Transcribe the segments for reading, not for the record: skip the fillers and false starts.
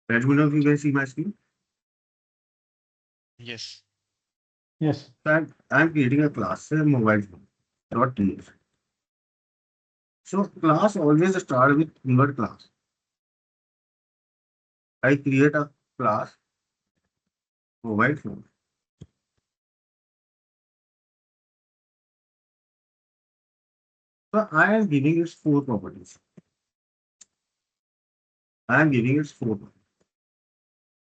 Let me know if you can see my screen. Yes. Yes. So I'm creating a class, say mobile phone. Dot TF. So class always start with keyword class. I create a class mobile phone. So I am giving its four properties. I am giving its four.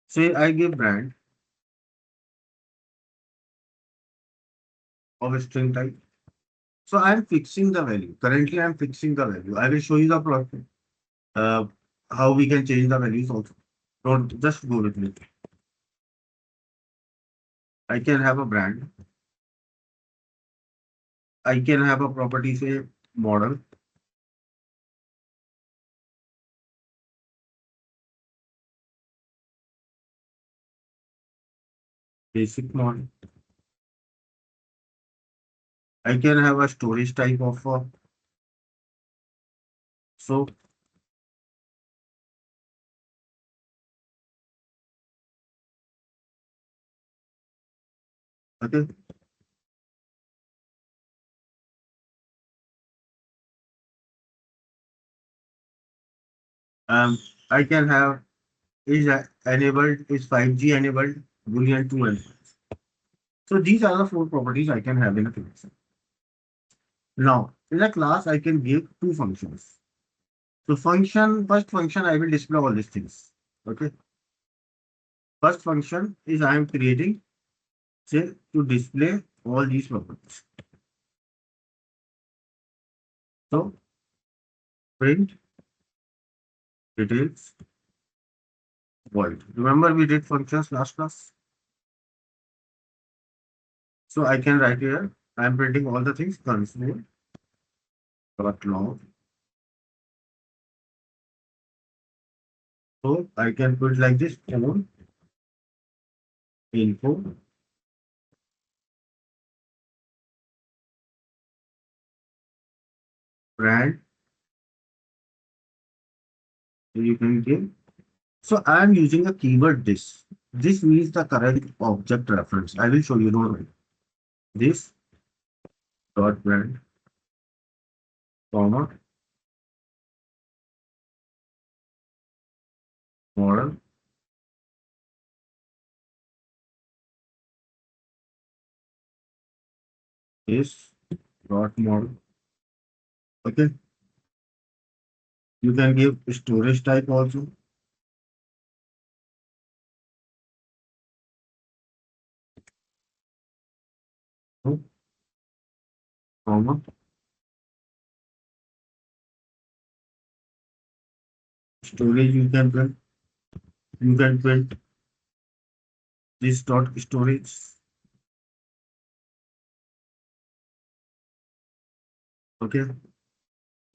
Say I give brand of a string type. So I am fixing the value. Currently, I am fixing the value. I will show you the process. Uh, how we can change the values also. Don't just go with me. I can have a brand. I can have a property, say model, basic model. I can have a storage type of so okay. I can have is enabled is 5G enabled Boolean 2 and 5. So these are the four properties I can have in a class. Now in a class I can give two functions. So first function I will display all these things. Okay. First function is I am creating say to display all these properties. So print details void. Remember we did functions last class. So I can write here I am printing all the things console dot log. So I can put like this phone info brand you can give. So I am using a keyword this. This means the current object reference. I will show you. Don't worry. This dot brand comma model is dot model. Okay. You can give storage type also. So, comma storage you can print this dot storage. Okay.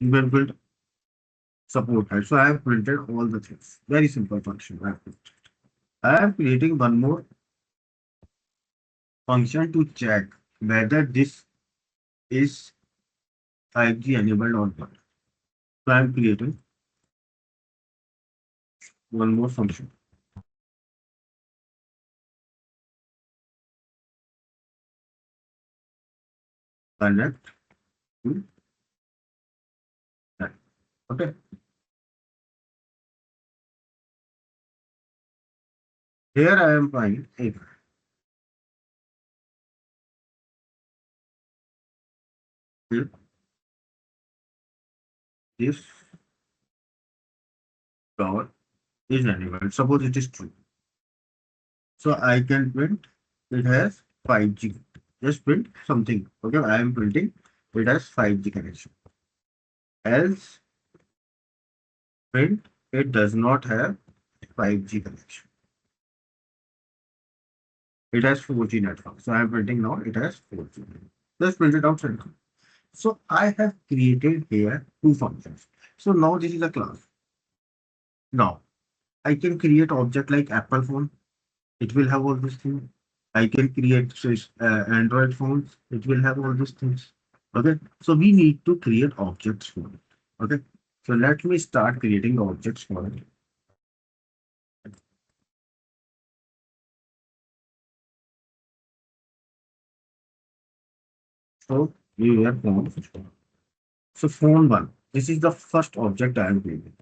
You can print support type. So I have printed all the things. Very simple function. I am creating one more function to check whether this is 5G enabled or not. So I'm creating one more function. Connect to that. Okay. Here I am finding if this dot is enabled. Suppose it is true. So I can print it has 5G. Just print something. Okay. I am printing it has 5G connection. Else print it does not have 5G connection. It has 4G network. So I'm printing now it has 4G. Let's print it outside. So I have created here two functions. So now this is a class. Now I can create object like Apple phone. It will have all these things. I can create Android phones. It will have all these things. Okay. So we need to create objects for it. Okay. So let me start creating the objects for it. So we have phone. So phone one. This is the first object I am creating.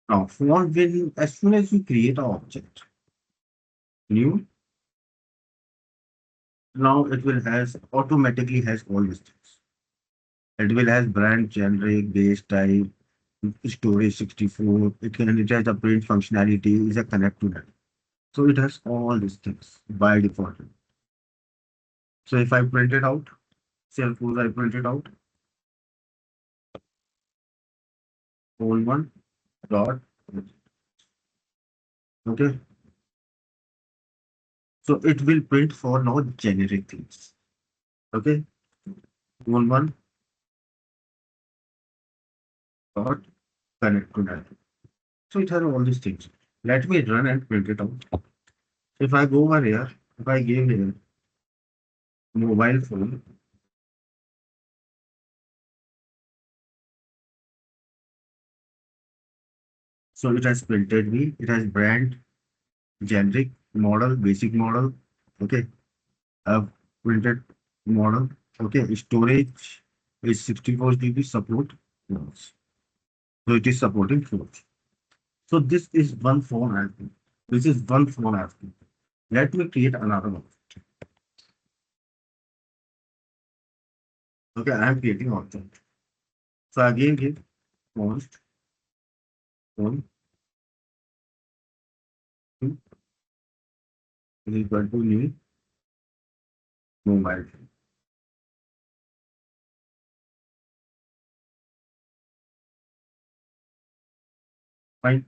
Now phone will, as soon as you create an object, new, now it will has automatically has all these things. It will has brand, generic, base type, storage 64. It has the print functionality, is a connect to that. So it has all these things by default. So if I print it out, suppose I print it out, phone one dot. Okay. So it will print for now generic things. Okay. Phone one dot connect to that. So it has all these things. Let me run and print it out. If I go over here, if I give here mobile phone, so it has printed me. It has brand, generic, model, basic model. Okay. I've printed model. Okay. Storage is 64 GB support. Yes. So it is supporting 4G. So this is one phone I've. This is one phone I've. Let me create another one. Okay, I am creating object. So again give const phone two is equal to new mobile phone. Fine.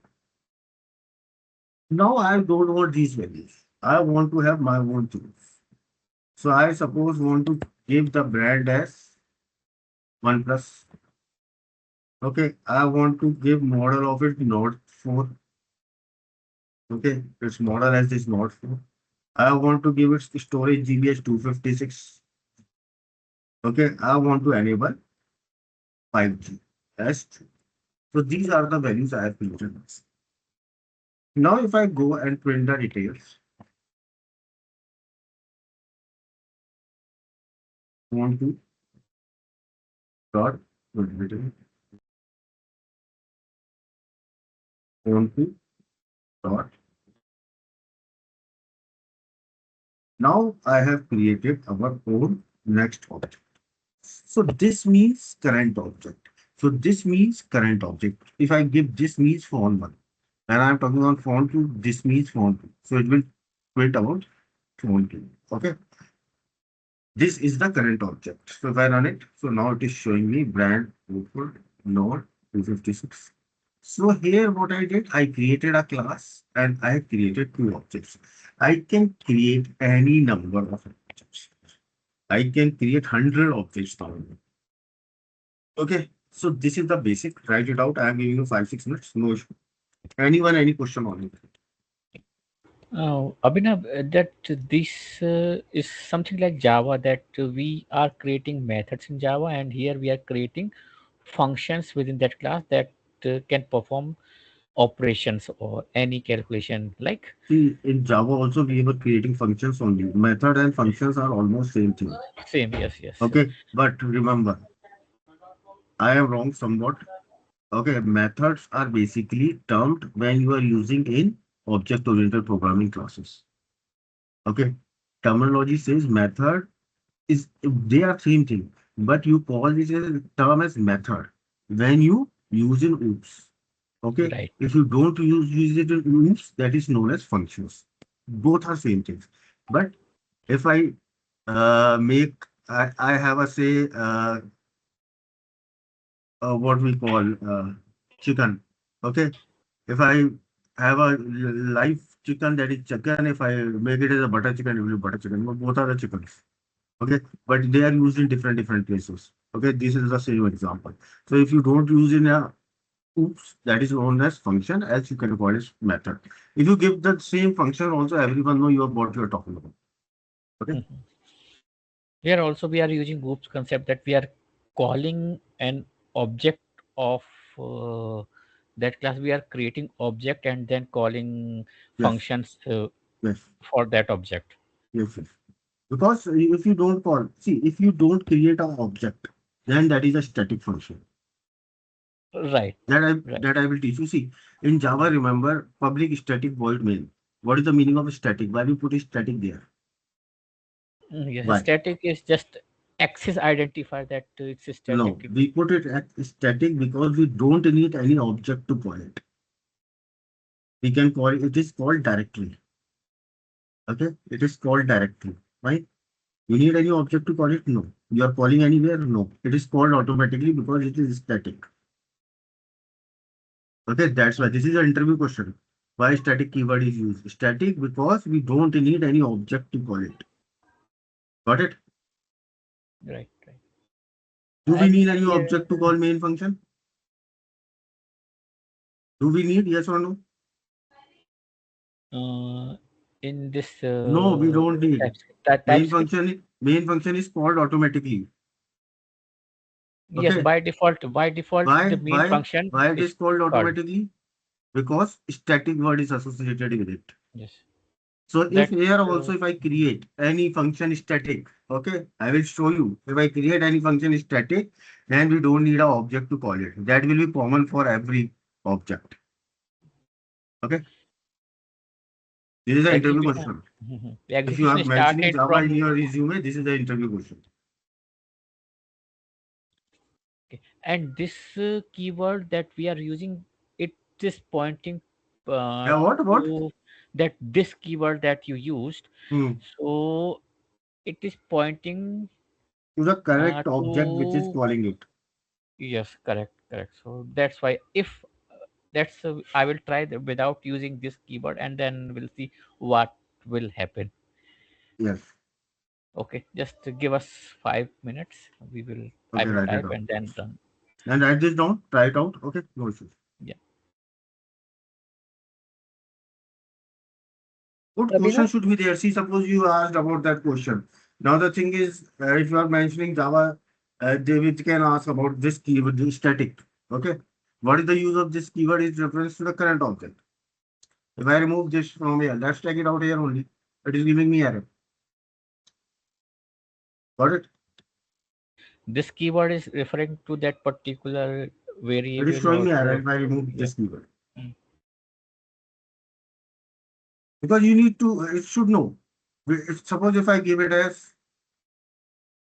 Now I don't want these values. I want to have my own tools. So I suppose want to give the brand as OnePlus. Okay, I want to give model of it Note 4. Okay, its model as this Note 4. I want to give its storage GB as 256. Okay, I want to enable 5G. Yes. So these are the values I have created. Now if I go and print the details, want to dot print want to dot. Now I have created our own next object. So this means current object. So this means current object. If I give this means phone one, and I'm talking on phone two, this means phone two. So it will print about phone two. Okay. This is the current object. So if I run it, so now it is showing me brand Opal Node 256. So here what I did, I created a class and I created two objects. I can create any number of objects. I can create 100 objects now. Okay. So this is the basic. Write it out. I am giving you 5-6 minutes. No issue. Anyone, any question on it? Abhinav, that this is something like Java, that we are creating methods in Java, and here we are creating functions within that class that can perform operations or any calculation like See, in Java also we were creating functions only. Method and functions are almost same thing. same. Yes, yes. Okay. But remember, I am wrong somewhat. Okay, methods are basically termed when you are using in object-oriented programming classes. Okay, terminology says method is they are same thing, but you call this as term as method when you use in OOPS. Okay, Right. if you don't use it in OOPS, that is known as functions. Both are same things. But if I make I have a say what we call chicken. Okay, if I have a live chicken that is chicken, if I make it as a butter chicken, it will be butter chicken. Both are the chickens. Okay, but they are used in different places. Okay, this is the same example. So if you don't use in a oops, that is known as function, as you can call it method. If you give the same function, also everyone know you are what you are talking about. Okay. Mhm. Here also we are using groups concept, that we are calling an object of uh, that class. We are creating object and then calling Yes, functions yes, for that object. yes, yes. Because if you don't call, see, if you don't create an object, then that is a static function. Right, That I right. that I will teach you. See, in Java, remember public static void main. What is the meaning of static? Why we put a static there? Yes, Why? static is just axis identifier that it's a static. No, we put it at static because we don't need any object to call it. We can call it, it is called directory. Okay, it is called directory. Right? You need any object to call it? No. You are calling anywhere? No. It is called automatically because it is static. Okay, that's why this is an interview question. Why static keyword is used? Static because we don't need any object to call it. Got it? Right, right. Do we And need any here, object to call main function? Do we need yes or no? uh, in this No, we don't need. TypeScript, Main function is called automatically. yes, Okay. by default the Why? main Why? function Why it is is called called. automatically? Because static word is associated with it. Yes, So if that's here also if I create any function static, okay, I will show you. If I create any function static, then we don't need an object to call it. That will be common for every object. Okay. This is the interview execution. question. Mhm. The If you are execution mentioning started Java in from. your resume, this is the interview question. Okay. And this keyword that we are using, it is pointing uh, Yeah, what? What? to that this keyword that you used. Hmm. So it is pointing To the correct object which is to. calling it. Yes, correct, correct. So that's why if that's I will try without using this keyboard and then we'll see what will happen. Yes. Okay, just give us 5 minutes. I Okay, will write it type down. and then done. And write this down. Try it out. Okay, no issues. Yeah. What question Abhinav? should be there? See, suppose you asked about that question. Now the thing is, if you are mentioning Java, David can ask about this keyword, this static. Okay. What is the use of this keyword is reference to the current object. If I remove this from here, let's take it out here only. It is giving me error. Got it? This keyword is referring to that particular It is variable showing or me error if I remove yeah. this keyword. Mm. Because you need to, it should know. Suppose if I give it as,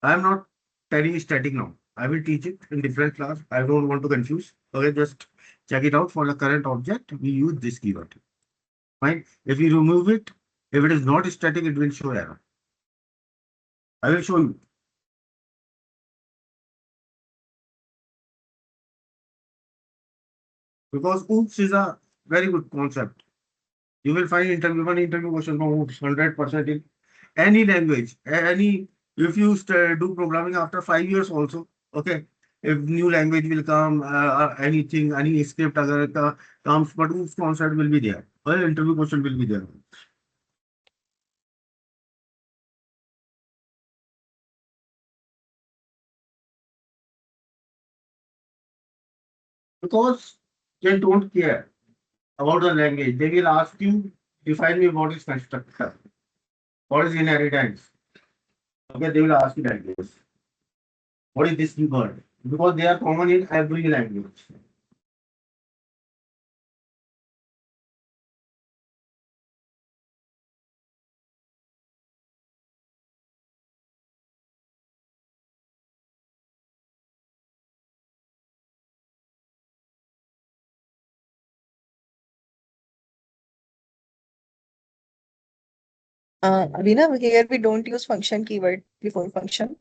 I am not telling static now. I will teach it in different class. I don't want to confuse. Okay, just check it out for the current object. We use this keyword. Fine. If you remove it, if it is not static, it will show error. I will show you because oops is a very good concept. You will find one interview question from oops 100% in any language, any if you do programming after 5 years also. Okay. If new language will come, anything, any script agar comes, but oops concept will be there. Well, interview question will be there. Because they don't care about the language. They will ask you, define me what is constructor, what is inheritance. Okay, they will ask you like this. What is this keyword? Because they are common in every language. Abhinav, here we don't use function keyword before function.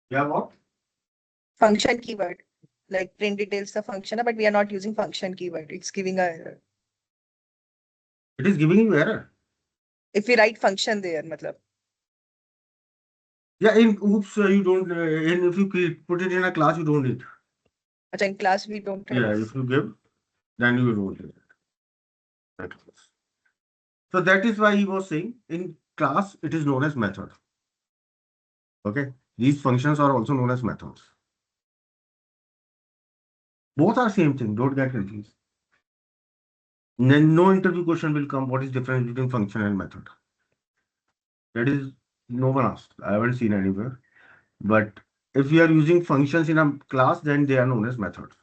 Yeah, what? Function keyword. Like print details the function, but we are not using function keyword. It's giving a error. It is giving you error. If we write function there, matlab. Yeah, in oops, you don't, and if you put it in a class, you don't need. Acha, in class we don't have. Yeah, if you give, then you don't need that class. So that is why he was saying in class, it is known as method. Okay. These functions are also known as methods. Both are same thing. Don't get confused. Then no interview question will come. What is difference between function and method? That is no one asked. I haven't seen anywhere. But if we are using functions in a class, then they are known as methods.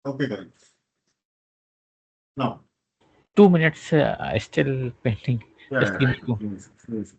Okay, guys. Now, 2 minutes still pending. yeah, Just yeah, give me yeah. two. Finish, finish.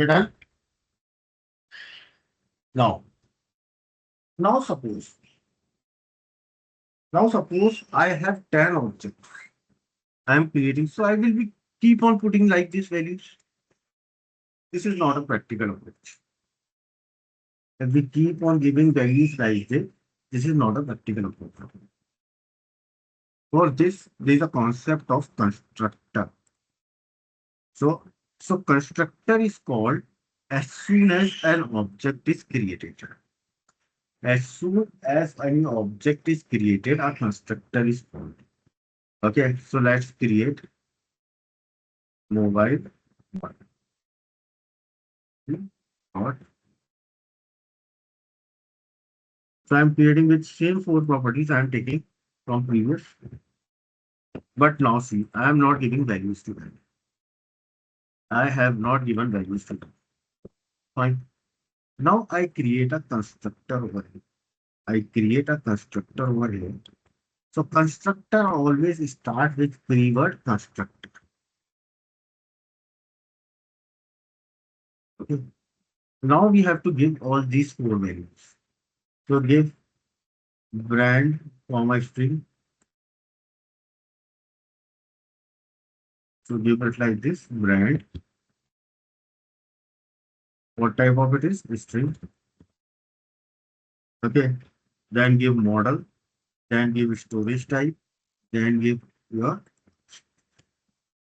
Okay, done? Now, now suppose, now suppose I have 10 objects I am creating. So I will be keep on putting like these values. This is not a practical approach. If we keep on giving values like this is not a practical approach. For this, there is a concept of constructor. So, so constructor is called as soon as an object is created. As soon as any object is created, a constructor is called. Okay, so let's create mobile. Dot. So I'm creating with same four properties I'm taking from previous. But now see, I am not giving values to them. I have not given values to them. Fine. Now I create a constructor over here. I create a constructor over here. So constructor always start with pre-word constructor. Okay. Now we have to give all these four values. So give brand comma string. So give it like this brand. What type of it is? String. Okay. Then give model. Then give storage type. Then give your.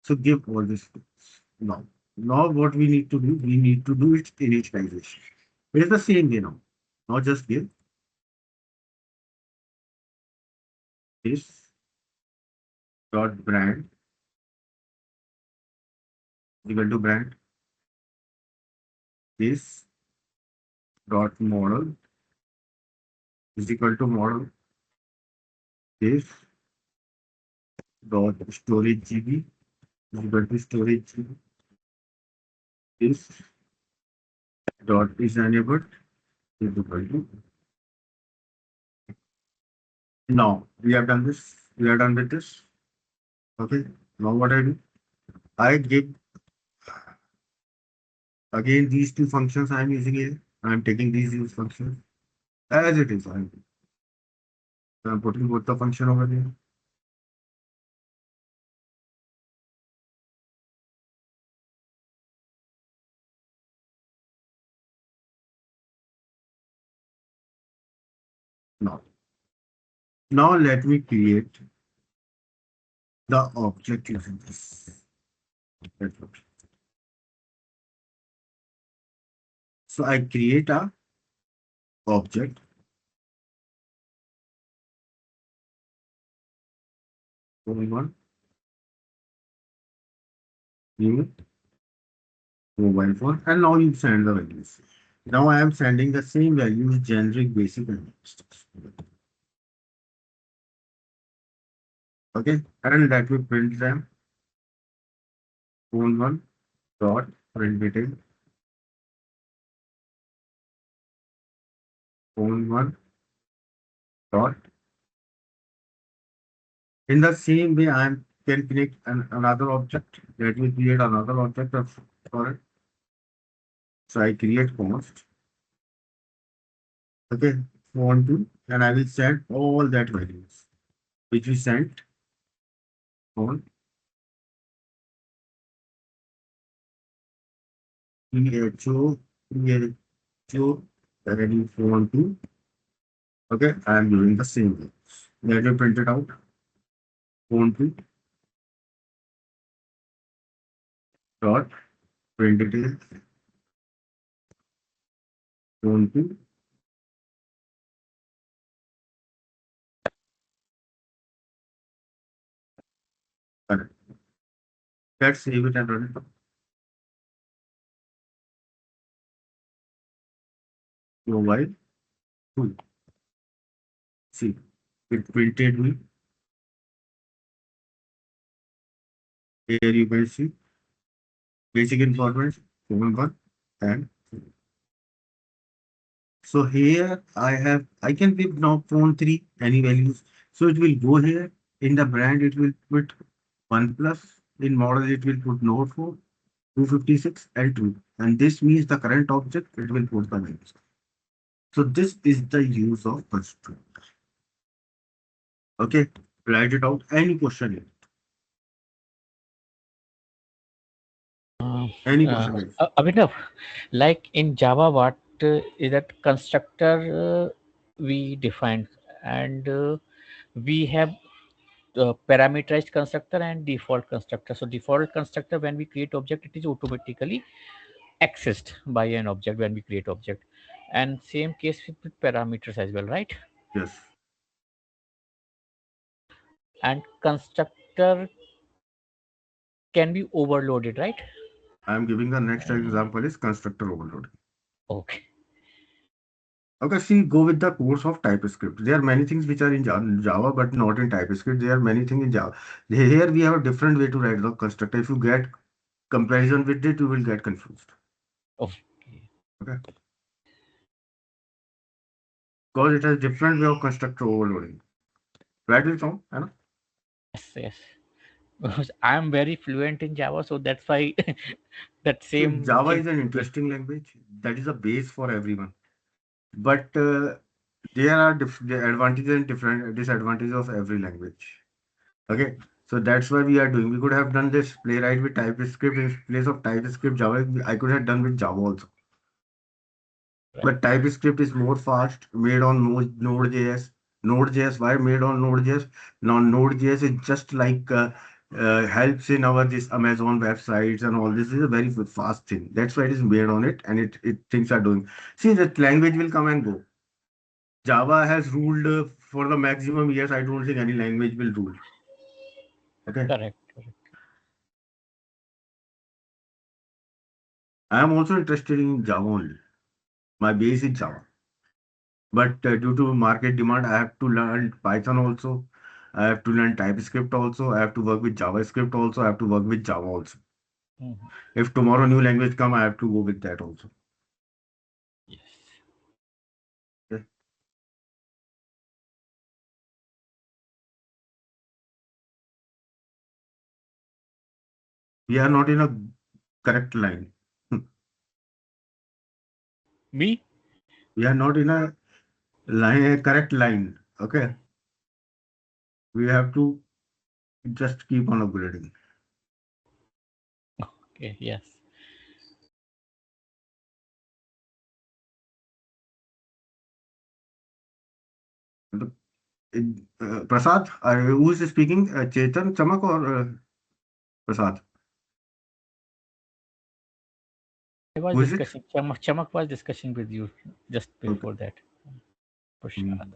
So give all this now. Now what we need to do? We need to do its initialization. It is the same way now. Now just give this dot brand equal to brand. This dot model is equal to model. This dot storage GB is equal to storage GB. This dot is enabled is equal to. Now we have done this. We are done with this. Okay. Now what I do? I give again these two functions I am using here. I am taking these use functions as it is. I'm putting both the function over there. Now, now let me create the object using this. So I create a object. Only one new mobile phone, and now you send the values. Now I am sending the same values, generic, basic, and stuff. Okay, and let me print them. Phone one dot print detail. Phone one dot. In the same way, I am can create another object. Let me create another object of for it. So I create const. Okay, phone two, and I will send all that values which we sent on PHO, PHO, value phone two. Okay, I am doing the same thing. Let me print it out. Phone two dot print details. Phone two. Correct. Let's save it and run it. Mobile two. See, it printed me. Here you can see basic information, phone one, and so here I can give now phone three any values. So it will go here in the brand. It will put one plus in model. It will put Note 4. 256 and 2. And this means the current object, it will put the values. So this is the use of constructor. Okay, write it out. Any question here? Uh, Any question here? Abhinav, like in Java, what is that constructor we defined, and we have parameterized constructor and default constructor. So default constructor, when we create object, it is automatically accessed by an object when we create object, and same case with parameters as well, right? Yes. And constructor can be overloaded, right? I am giving the next example is constructor overload. Okay. Okay, see, go with the course of TypeScript. There are many things which are in Java, but not in TypeScript. There are many things in Java. Here we have a different way to write the constructor. If you get comparison with it, you will get confused. Okay. Okay, because it has different way of constructor overloading. Write it down, है ना? Yes, yes. Because I'm very fluent in Java, so that's why that See, same Java thing. is an interesting language. That is a base for everyone. But there are the advantages and different disadvantages of every language. Okay, so that's why we are doing. We could have done this playwright with TypeScript in place of TypeScript Java. I could have done with Java also. Right. But TypeScript is more fast, made on Node.js. Node.js, why made on Node.js? Now Node.js is just like helps in our this Amazon websites and all. This is a very fast thing. That's why it is made on it, and it things are doing. See, that language will come and go. Java has ruled for the maximum years. I don't think any language will rule. Okay. Correct. Correct. I am also interested in Java only. My base is Java. But due to market demand, I have to learn Python also. I have to learn TypeScript also. I have to work with JavaScript also. I have to work with Java also. Mhm. If tomorrow new language come, I have to go with that also. Yes. Okay? We are not in a correct line. Me? We are not in a correct line. Okay. We have to just keep on upgrading. Okay. Yes. The- Prasad, who is speaking? Chetan, Chamak, or Prasad? I was Who is it? discussing. Chamak was discussing with you just Okay. before that. Hmm. Prashad.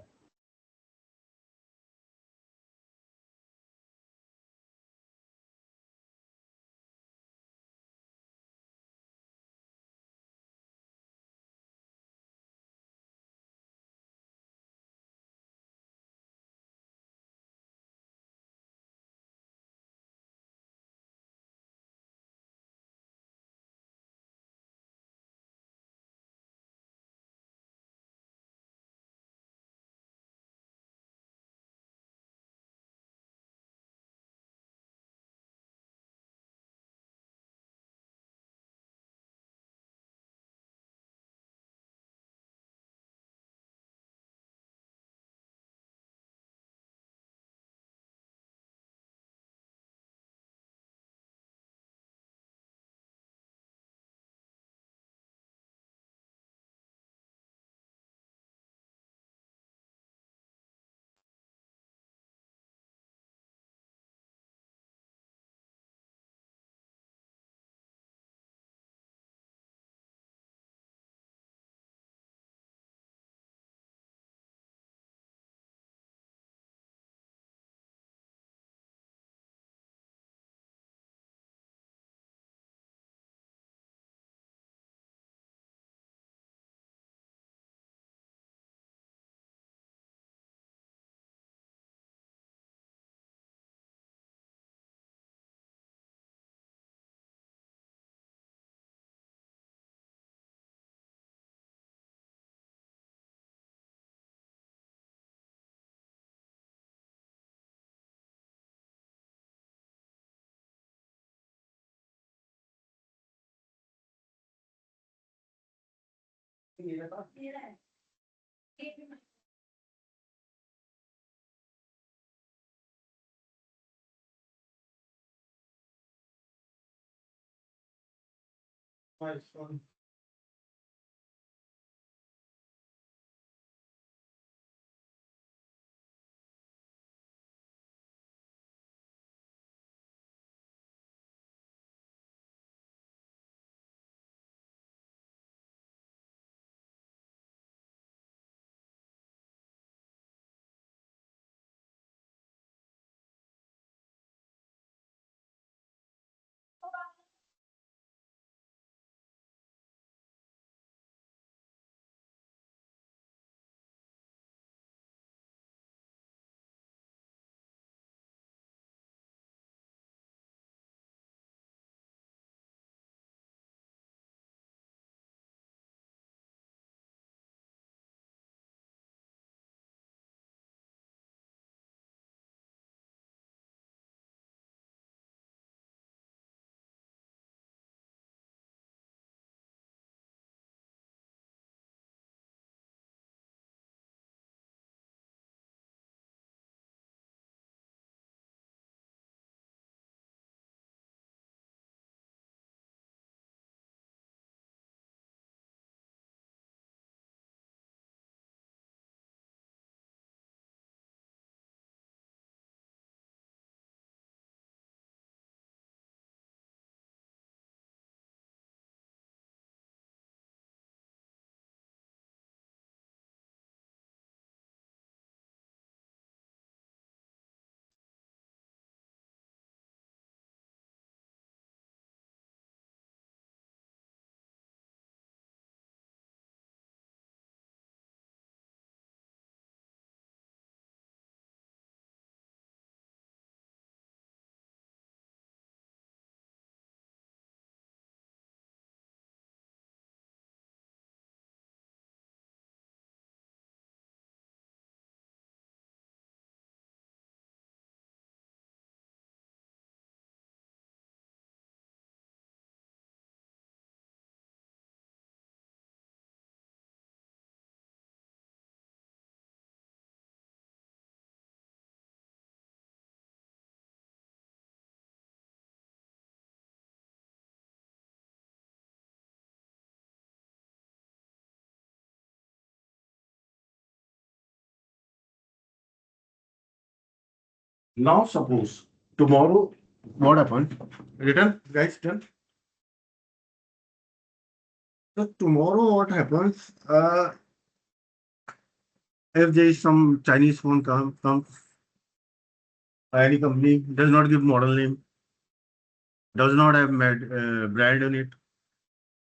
Now suppose tomorrow what happened? Written, guys, done. So tomorrow what happens? If there is some Chinese phone comes, any company does not give model name, does not have brand on it,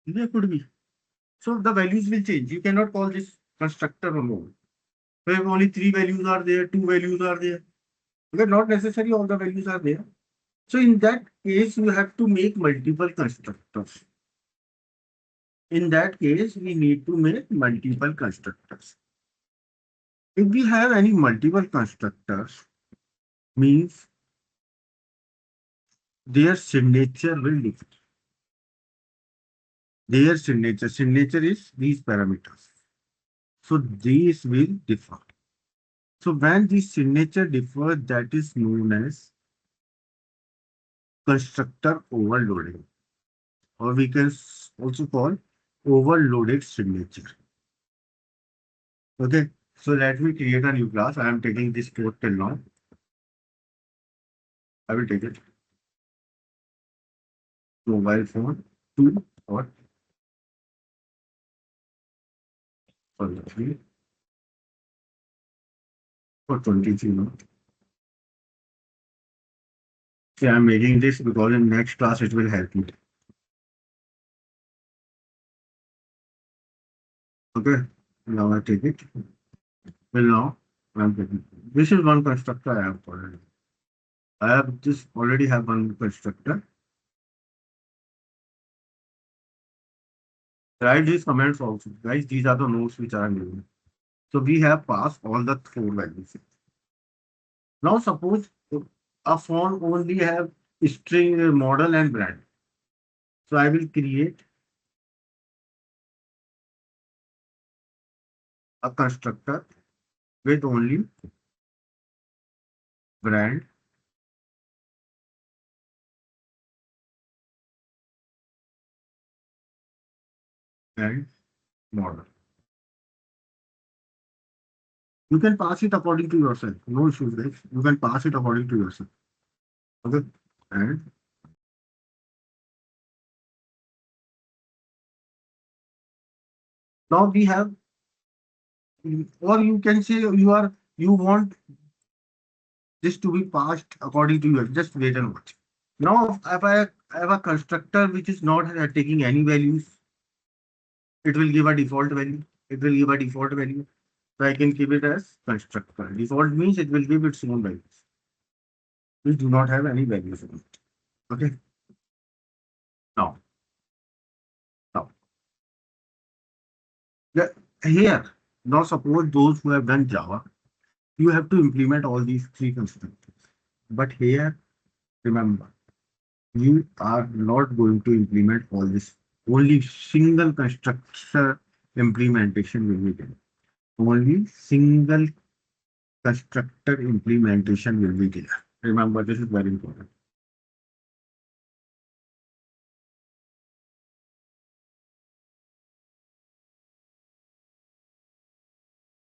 there could be. So the values will change. You cannot call this constructor alone. So if only three values are there, two values are there, because not necessarily all the values are there. So in that case, you have to make multiple constructors. In that case, we need to make multiple constructors. If we have any multiple constructors, means their signature will differ. Their signature is these parameters. So these will differ. So when the signature differs, that is known as constructor overloading, or we can also call overloaded signature. Okay. So let me create a new class. I am taking this code till now. I will take it. Mobile phone 2 or 3 or 23. No? See, I'm making this because in next class it will help me. Okay. Now I take it. Well, now I'm taking. This is one constructor I have already. I have just already have one constructor. Write these comments also. Guys, these are the notes which I am using. So we have passed all the four values. Now suppose a phone only have string model and brand. So I will create a constructor with only brand and model. You can pass it according to yourself. No issues, guys. You can pass it according to yourself. Okay. And now we have, or you can say you want this to be passed according to you. Just wait and watch. Now, if I have a constructor which is not taking any values, it will give a default value. It will give a default value. So I can keep it as constructor. Default means it will give its own values. We do not have any values in it. Okay. Now, now, the, here, now suppose those who have done Java, you have to implement all these three constructors. But here, remember, you are not going to implement all this. Only single constructor implementation will be there. Only single constructor implementation will be there. Remember, this is very important.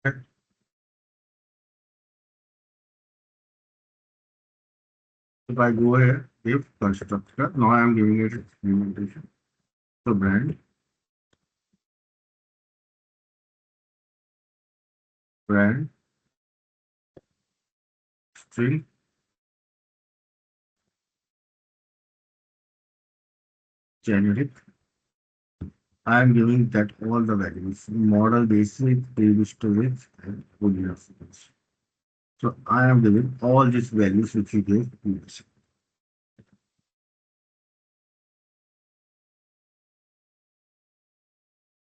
Okay. If I go here, if constructor, now I am giving it implementation. So brand, string, generic. I am giving that all the values, model basic, table storage, and boolean sequence. So I am giving all these values which you gave previously.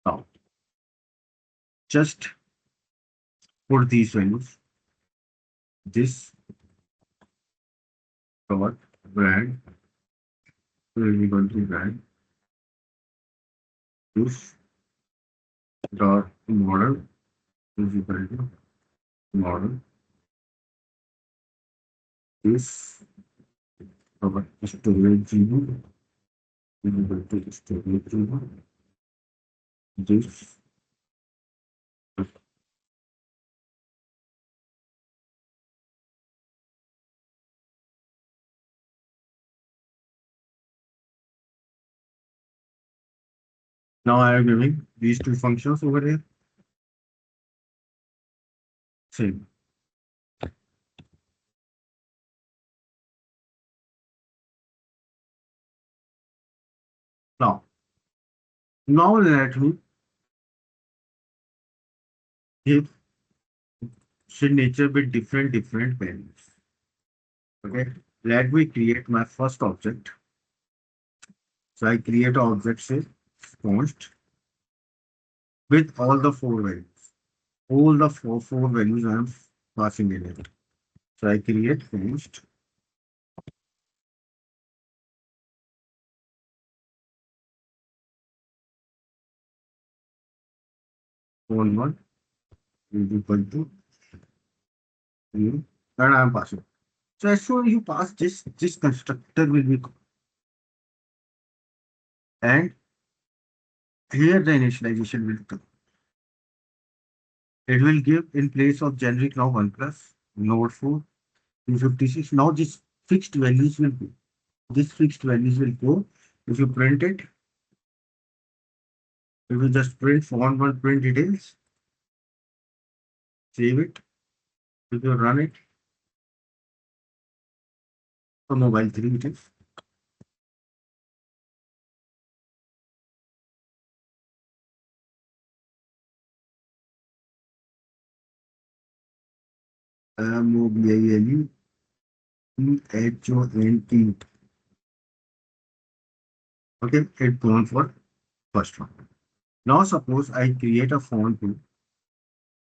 Now, just put these values, this dot brand will be equal to brand, this dot model is equal to model, this dot storage 0 is equal to storage 0, this. Now I am giving these two functions over here. Same. Now, now let me give signature with different values. Okay. Let me create my first object. So I create an object say const with all the four values. All the four values I am passing in it. So I create const one is equal to new and I am passing. So as soon as you pass this constructor will be and here the initialization will come. It will give in place of generic now 1 plus node 4 256. Now this fixed values will go. This fixed values will go. If you print it, it will just print font one print details. Save it. If you run it for mobile 3 it is. MOBILE Okay, it gone for first one. Now suppose I create a font to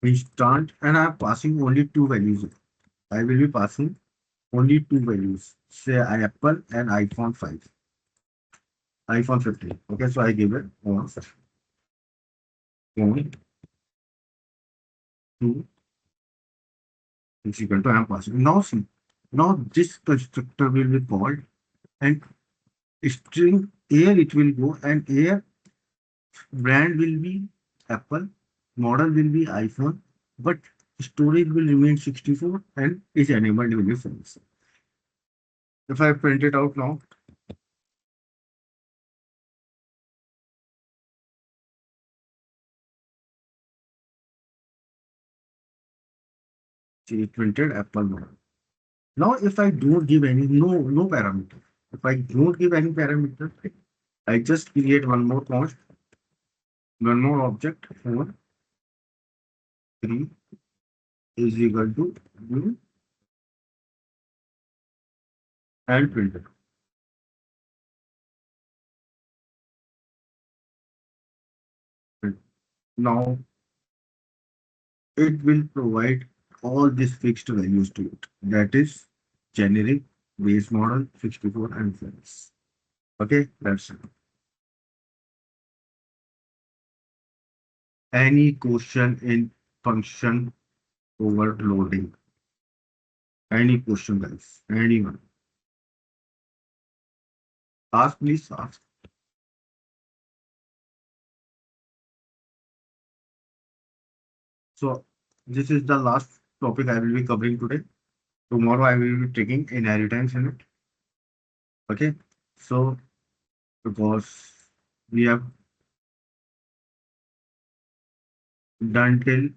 instant and I am passing only two values. I will be passing only two values, say Apple and iPhone 5, iPhone 15. Okay, so I give it font 2 is equal to I am passing. Now see, now this constructor will be called and string air it will go and air brand will be Apple, model will be iPhone, but storage will remain 64 and is enabled with the phones. If I print it out now, see it printed Apple model. Now if I don't give any no parameter, if I don't give any parameter, I just create one more const, one more object, 4, 3 is equal to new and print it. Now it will provide all these fixed values to it. That is generic, base model, 64 and friends. Okay, that's it. Any question in function overloading? Any question, guys? Anyone? Ask, please ask. So this is the last topic I will be covering today. Tomorrow I will be taking inheritance in it. Okay. So because we have done till